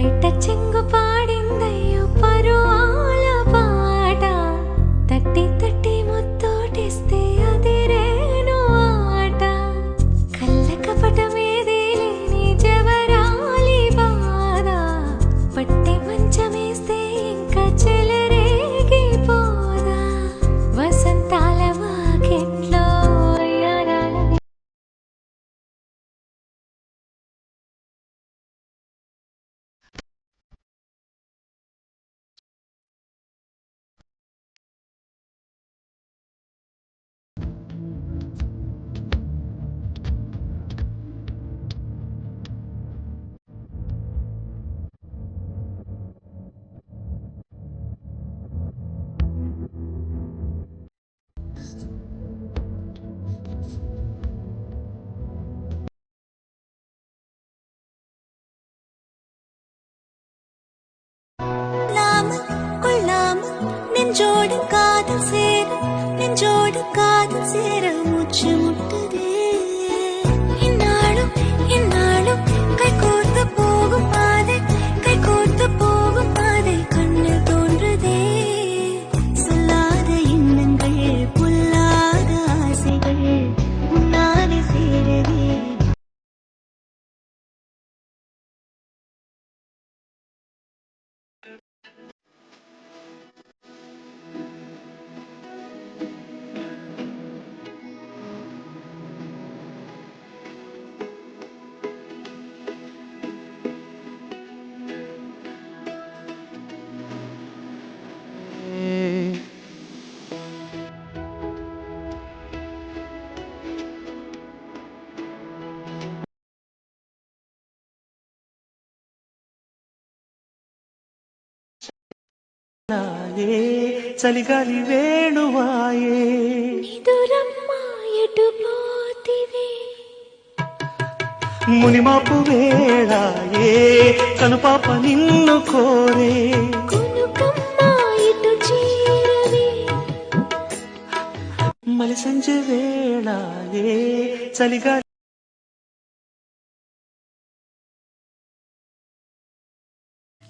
పిట్ట చెంగు పాడిందయ్యో పరువాల పాట తట్టి తట్టి ముత్తోటిస్తే అదిరేను ఆట కళ్ళ కపటమేది లేని జవరాలి బాధ పట్టి మంచమేస్తే ఇంకా చెలరేగిపోదా వసంతాల వాకెట్లో நெஞ்சோடு காதல் சேர மூச்சு முட்டுதே இந்நாளும் கைகோர்த்து போகும் பாதை கண்ணு தோன்றுதே சொல்லாத எண்ணங்கள் பொல்லாத ஆசைகள் உன்னாலே சேரவே చలిగాలి వేణువాయే ఎటు పోతివే మునిమాపు వేళాయే కనుపాప నిన్ను కోరే ఇటు చేరవే మలి సంజె వేళాయే చలిగాలి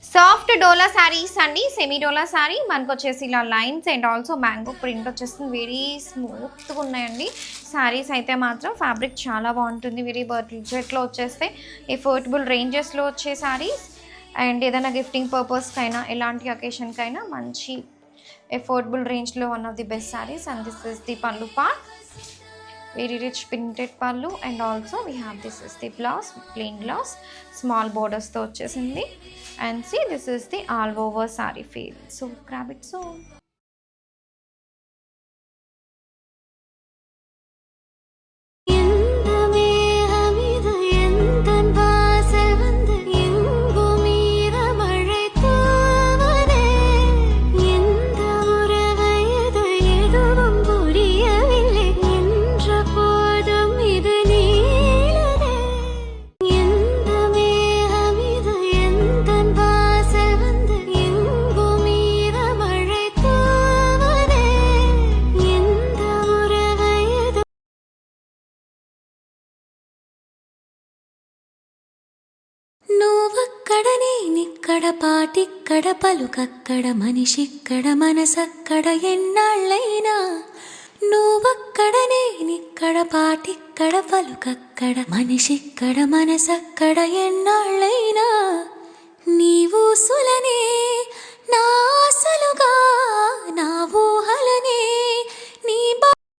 సాఫ్ట్ డోలా శారీస్ అండి, సెమీ డోలా శారీ మనకు వచ్చేసి ఇలా lines and also mango print వచ్చేస్తుంది. వెరీ స్మూత్గా ఉన్నాయండి శారీస్ అయితే మాత్రం. ఫ్యాబ్రిక్ చాలా బాగుంటుంది. వెరీ బడ్జెట్లో వచ్చేస్తే ఎఫోర్డబుల్ రేంజెస్లో వచ్చే శారీస్ అండ్ ఏదైనా గిఫ్టింగ్ పర్పస్కైనా ఎలాంటి అకేషన్కైనా మంచి ఎఫోర్డబుల్ రేంజ్లో one of the best saris. And this is the పళ్ళు part, very rich printed pallu and also we have this is the blouse, plain blouse, small borders తో వచ్చేసింది. And see, this is the all over saree feel. So grab it soon. నువ్వక్కడ నేనిక్కడ పాటిక్కడ పలుకక్కడ మనిషిక్కడ మనసక్కడ ఎన్నాళ్ళైనా నువ్వక్కడ నేనిక్కడ పాటిక్కడ పలుకక్కడ మనిషిక్కడ మనసక్కడ ఎన్నాళ్ళైనా